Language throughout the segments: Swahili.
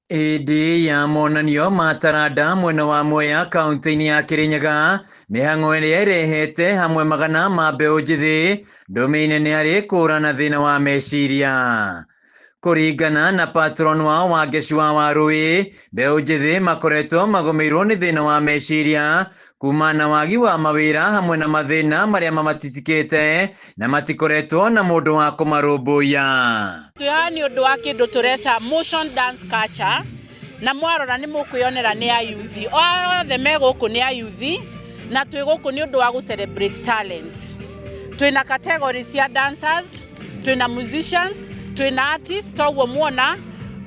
Indi ya monanio ma taranda mwena wa Mwea kaunti-ini ya Kirinyaga mihang'o iria irehete hamwe magana ma mbeũ njithi ndũmĩine nĩ arĩ kũũrana thĩna wa meciria. Kũringana na patron wao Wangeci wa Warũĩ, mbeũ njithi makoretwo magũmĩirwo nĩ thĩna wa meciria kuma na wagi wa mawĩra hamwe na mathĩna marĩa mamaticikĩte na matikoretwo na mũndũ wa kũmarũmbũiya. Tuya nĩ ũndũ wa kĩndũ tũreta motion dance culture, na mwarora nĩ mũkwĩonera nĩ a youth othe me gũkũ nĩ a youth, na twĩ gũkũ nĩ ũndũ wa gũ celebrate talents. Twĩna category cia dancers, twĩna musicians, twĩna artists. Toguo muona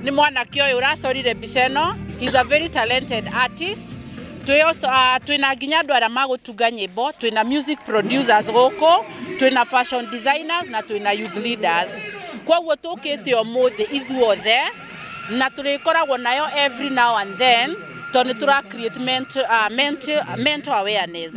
nĩ mwanake ũyũ ũracorire mbica ĩno, he's a very talented artist. Twĩna nginya andũ arĩa magũtunga nyĩmbo, twĩna music producers gũkũ, twĩna fashion designers na twĩna youth leaders. Kwoguo tũkĩte ũmũthĩ ithuothe na tũrĩkoragwo nayo every now and then, tondũ tũra create mental awareness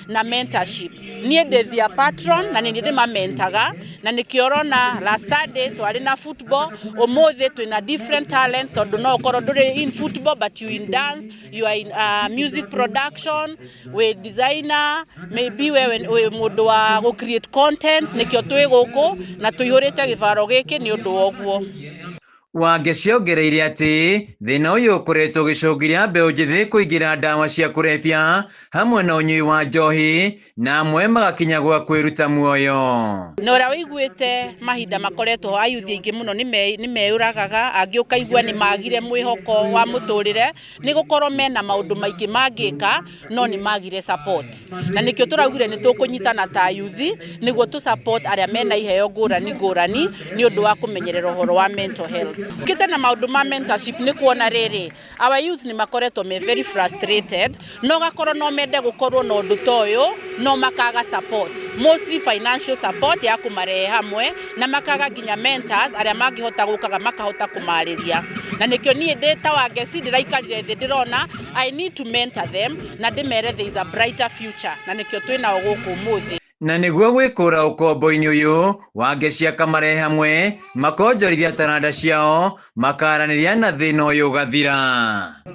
na mentorship. Niĩ ndĩ patron na nĩ ndĩmamentaga, na nĩkĩo ũrona last Sunday twarĩ na football, ũmũthĩ twĩna different talents, tondũ no ũkorwo ndũrĩ in football but you in dance, you are in music production, we designer, maybe we mũndũ wa gũ create content. Nĩkĩo twĩ gũkũ na tũihũrĩte gĩbaro gĩkĩ nĩ ũndũ wa ũguo. Wangeci ongereire atĩ thĩna ũyũ ũkoretwo ũgĩcũngĩrĩria mbeũ njithi kũingĩra ndawa cia kũrebia hamwe na ũnyui wa njohi na amwe magakinya gwa kwĩruta muoyo. Na ũrĩa wĩiguĩte mahinda makoretwo ayuthi aingĩ mũno nĩ meyũragaga, angĩ ũkaigua nĩ magire mwĩhoko wa mũtũrĩre nĩ gũkorwo mena maũndũ maingĩ mangĩka no nĩ magire support. Na nĩkĩo tũraugire nĩ tũkũnyitana ta ayuthi nĩguo tũ support arĩa mena iheo ngũrani ngũrani nĩ ũndũ wa kũmenyerera ũhoro wa mental health. Kita na maũndũ ma mentorship nĩ kuona rĩrĩ, our youth nĩ makoretwo me very frustrated, no gakorwo no mende gũkorwo na ũndũ ta ũyũ no makaga support, mostly financial support ya kũmarehe hamwe, na makaga nginya mentors arĩa mangĩhota gũkaga makahota kũmarĩria. Na nĩkĩo niĩ ndĩ ta Wangeci ndĩraikarire thĩ ndĩrona I need to mentor them na ndĩmere there is a brighter future, na nĩkĩo twĩnao gũkũ ũmũthĩ. Na nĩguo gwĩkũra ũkombo-inĩ ũyũ, Wangeci akamarehe hamwe makonjorithia taranda ciao makaranĩria na thĩna ũyũ ũgathira.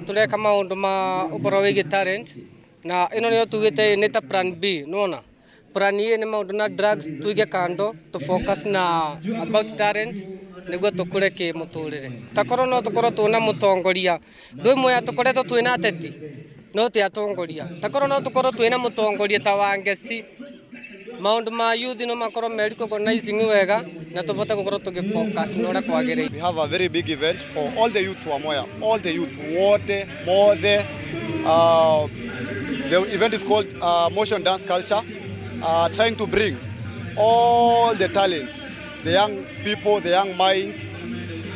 Tũreka maũndũ ma ũboro wĩgiĩ talent, na ĩno nĩyo tugĩte nĩ ta plan B. Nona plan A nĩ maũndũ na drugs tuige kando, to focus na about talent nĩguo tũkũre kĩmũtũrĩre. Takorwo no tũkorwo twĩna mũtongoria, ndwĩ mwe tũkoretwo twĩna ateti no ti atongoria. Takorwo no tũkorwo twĩna mũtongoria ta Wangeci, maũndũ ma youth no makorwo me recognizing wega na tũbote gũkorwo tũgĩfocus na ũrĩa kwagĩrĩire. We have a very big event for all the youths wa Mwea, all the youths wote mothe. The event is called Motion Dance Culture, trying to bring all the talents, the young people, the young minds,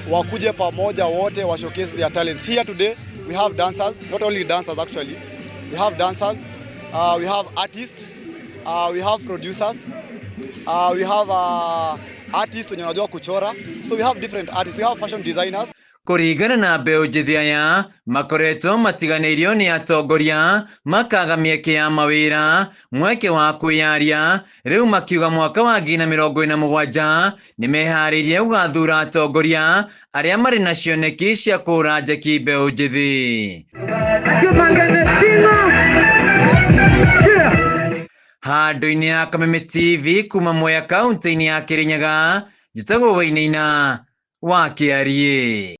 wakuje pamoja wote wa showcase their talents. Here today we have dancers, not only dancers actually, we have dancers, we have artists, we have producers, we have artists wenye wanajua kuchora, so we have different artists, we have fashion designers. Kũringana na mbeũ njithi aya makoretwo matiganĩirio nĩ atongoria makaga mĩeke ya mawĩra, mweke wa kwĩyaria. Rĩu makiuga mwaka wa 2027 nĩ meharĩirie gũgathura atongoria arĩa marĩ na cioneki cia kũũra njeki mbeũ njithi. Handũ-inĩ ya Kameme TV kuma Mwea kaunti-inĩ ya Kirinyaga, njĩtagwo Wainaina wa Kĩarie.